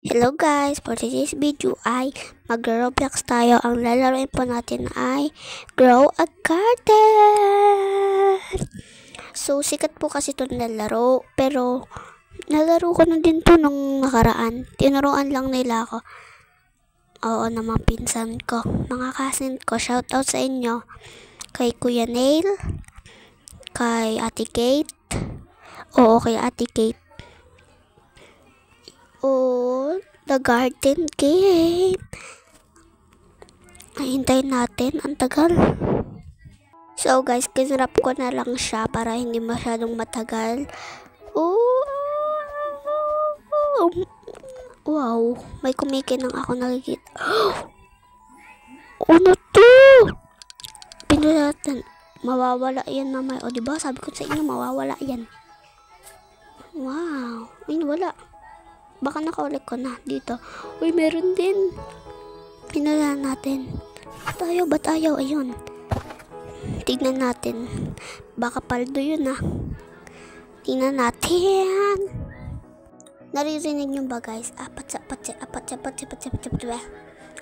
Hello guys, for today's video ay mag-Roblox tayo. Ang lalaroin po natin ay Grow a Garden. So, sikat po kasi ito nalaro. Pero, nalaro ko na din to nung nakaraan. Tinuruan lang nila ako. Oo, na mga pinsan ko. Mga cousin ko, shoutout sa inyo. Kay Kuya Nail. Kay Ate Kate. Oo, kay Ate Kate. Oh, the garden gate. Ay, hintayin natin. Ang tagal. So, guys, kinrap ko na lang siya para hindi masyadong matagal. Oh, wow. May kumikinang ako nakikita. Ano to? Pinulatan. Mawawala yan mamaya. O, diba? Sabi ko sa inyo, mawawala yan. Wow. Ay, wala. Baka nakaulit ko na dito. Uy, meron din. Pinala natin. Ba't ayaw? Ayun. Tignan natin. Baka paldo yun ah. Tignan natin. Naririnig nyo ba guys? Apat.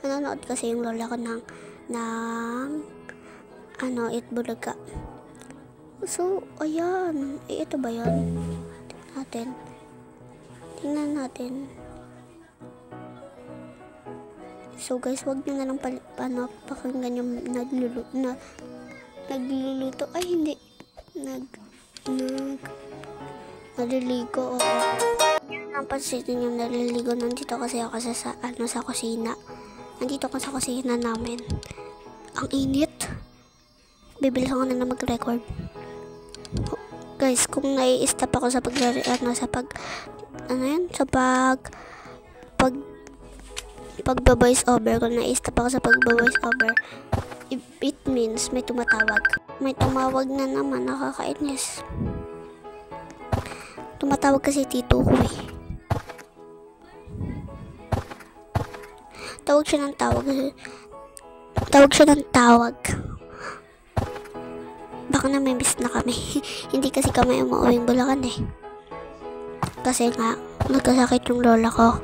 Nanonood kasi yung lola ko ng Itbulaga. So, ayan. Ito ba yun? Tingnan natin. So guys, wag nyo na lang pakinggan yung nagluluto. Ay, hindi. Naliligo. Oo. Yun ang pansin yung naliligo. Nandito kasi ako sa kusina. Nandito ako sa kusina namin. Ang init. Bibilis ako na mag-record. Guys, kung nai-stop ako sa pagba-voice over, kung na-stop ako sa pagba-voice over, it means may tumatawag. May tumawag na naman, nakakainis. Tumatawag kasi tito ko eh. Tawag siya ng tawag. Baka na may miss na kami. Hindi kasi kami umuuwing Bulacan eh. Kasi nga, nagkasakit yung lola ko.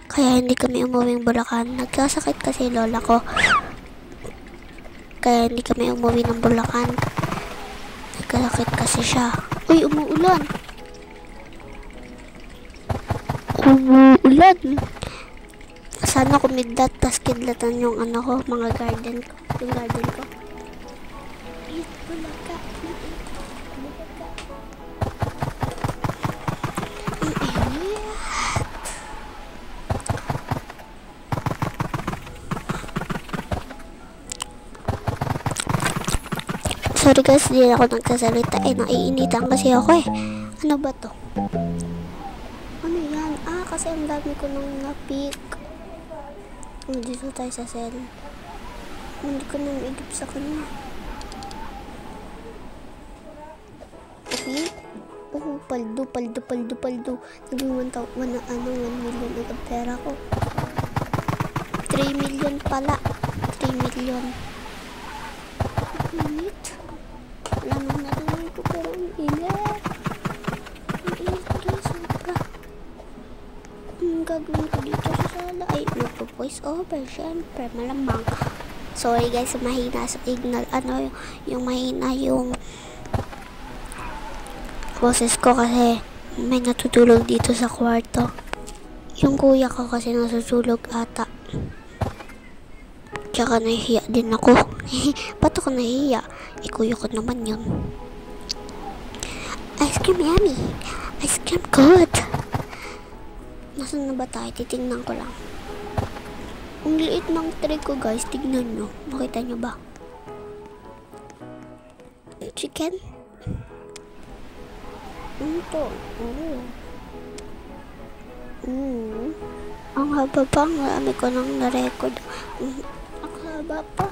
Kaya hindi kami umuwing Bulacan. Nagkasakit kasi lola ko. Kaya hindi kami umuwi ng Bulacan. Nagkasakit kasi siya. Uy, umuulan. Sana kumidlat, tas kidlatan yung mga garden ko. Yung garden ko. Bulaga. Sorry guys, hindi ako nagsasalita eh. Naiinitan kasi ako eh. Ano ba to? Ano yan? Kasi ang dami ko nang na-pick. Dito tayo sa cell. Hindi ko nang igip sa kanya. Okay? Oh, paldo. Naging 1 million agad pera ko. 3 million pala. 3 million. Init. Wala nang narinig ko pero ang init. Ang init guys, sobra. Ang gagawin ko dito sa sala ay magpo-voice over, syempre, malamang. Sorry guys, mahina sa signal. Yung mahina yung boses ko kasi may natutulog dito sa kwarto. Yung kuya ko kasi natutulog ata. Tsaka nahihiya din ako. Ba't ako nahihiya? Kuya ko naman yun. Ice cream yummy. Ice cream good. Nasaan na ba tayo? Titingnan ko lang. Ang liit ng tray ko guys. Tignan nyo. Makita nyo ba? Chicken? Ito. Ang haba pa. Ang marami ko nang na-record. Ang haba pa.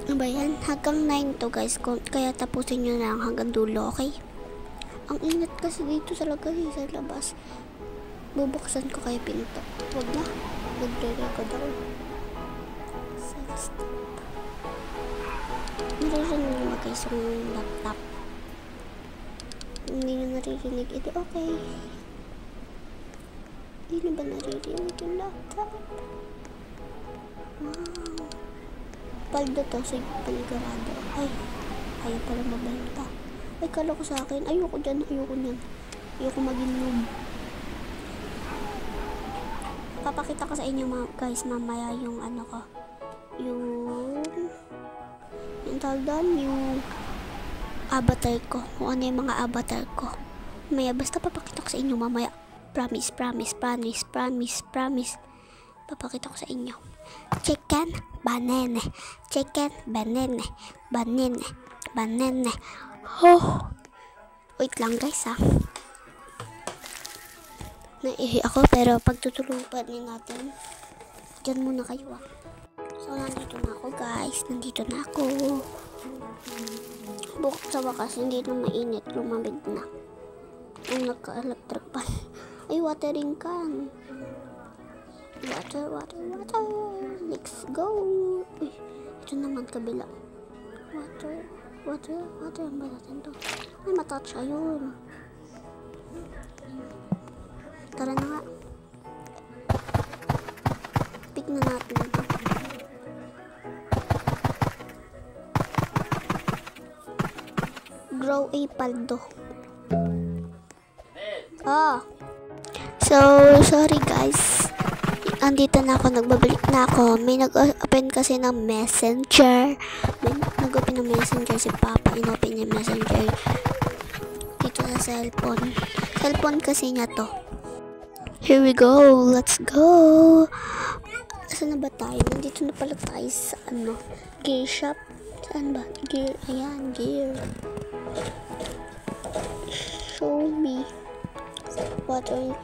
Ano ba yan? Hanggang 9 to guys. Kaya tapusin nyo lang hanggang dulo, okay? Ang init kasi dito sa labas. Bubuksan ko kayo pinto. Huwag na. Nagre-record ako. Stop. Naririnig nyo guys yung laptop. Hindi nyo naririnig. Ito okay. Hindi na ba naririnig yung laptop? Wow. Paldo to sa paligarado. Ay, ayaw pala mabenta. Ay, kala ko sa akin. Ayoko dyan, ayoko nyan. Ayoko maging noob. Papakita ko sa inyo guys mamaya yung ano ko. Yung tawag doon, yung avatar ko. Kung ano yung mga avatar ko. Mamaya, basta papakita ko sa inyo mamaya. Promise, promise, promise, promise, promise. Papakita ko sa inyo. Chicken, banane. Chicken, banane. Banane. Banane. Oh. Wait lang guys ha. Naihi ako pero pagtutulupan din natin. Diyan muna kayo ah. So nandito na ako guys. Nandito na ako. Bukod sa wakas hindi na mainit. Lumamig na. Ang nagka-electric pan. Ay, watering can. Water, water, water. Let's go. Uy, ito naman kabila. Water, water, water. Ang ba natin to? Ay, matouch ayun. Tara na nga. Pick na natin ito. Grow a paldo. So, sorry guys. Andito na ako, nagbabalik na ako. May nag-open kasi ng messenger. May nag-open ng messenger si Papa. In-open niya messenger dito sa cellphone. Cellphone kasi niya to. Here we go. Let's go. Saan na ba tayo? Nandito na pala tayo sa ano, gear shop. Saan ba? Gear. Ayan, gear. Show me. What are you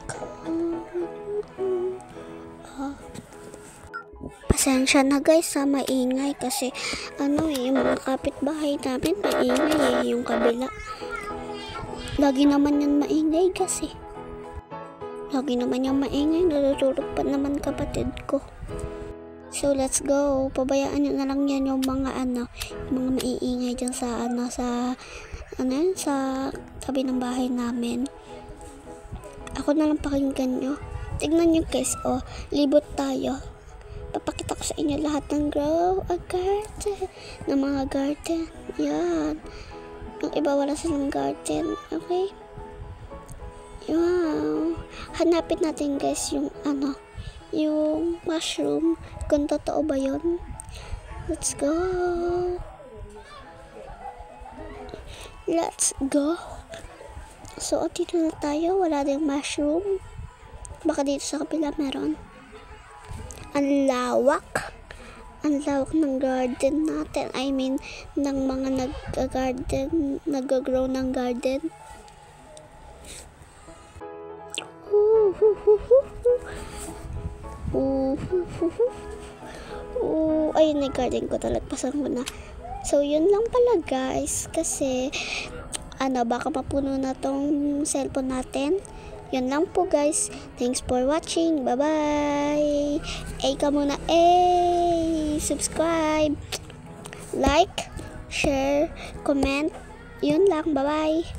pasensya na guys sa maingay kasi ano yung mga kapitbahay namin maingay yung kabila. Lagi naman yan maingay kasi. Lagi naman yung maingay, natutulog pa naman kapatid ko. So let's go. Pabayaan nyo na lang yan yung mga ano, yung mga maiingay dyan sa ano, sa tabi ng bahay namin. Ako na lang pakinggan nyo. Tignan nyo guys, oh, libot tayo. Papakita ko sa inyo lahat ng grow a garden, ng mga garden. Yan. Yung iba wala silang garden. Okay? Wow. Hanapin natin guys yung ano, yung mushroom. Kung totoo ba yun? Let's go. Let's go. So, dito na tayo. Wala ding mushroom. Baka dito sa kapila meron. Ang lawak. Ang lawak ng garden natin. I mean, ng mga nag-garden, nag-grow ng garden. Ayun na garden ko. Talagpasan ko na. So, yun lang pala guys. Kasi, ano, baka mapuno na tong cellphone natin. Yun lang po guys. Thanks for watching. Bye-bye. Ka muna. Subscribe. Like. Share. Comment. Yun lang. Bye-bye.